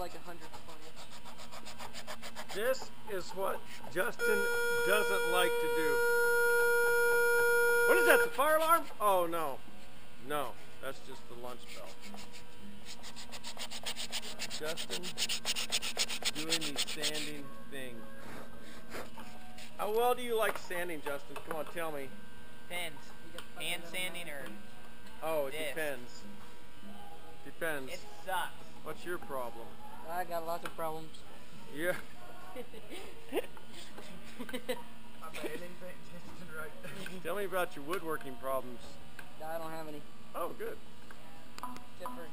like 120. This is what Justin doesn't like to do. What is that, the fire alarm? Oh no. No, that's just the lunch bell. Justin doing the sanding thing. How well do you like sanding, Justin? Come on, tell me. Depends. Hand sanding or Oh, it this. depends. Depends. It sucks. What's your problem? I got lots of problems. Yeah. Tell me about your woodworking problems. I don't have any. Oh, good. Except for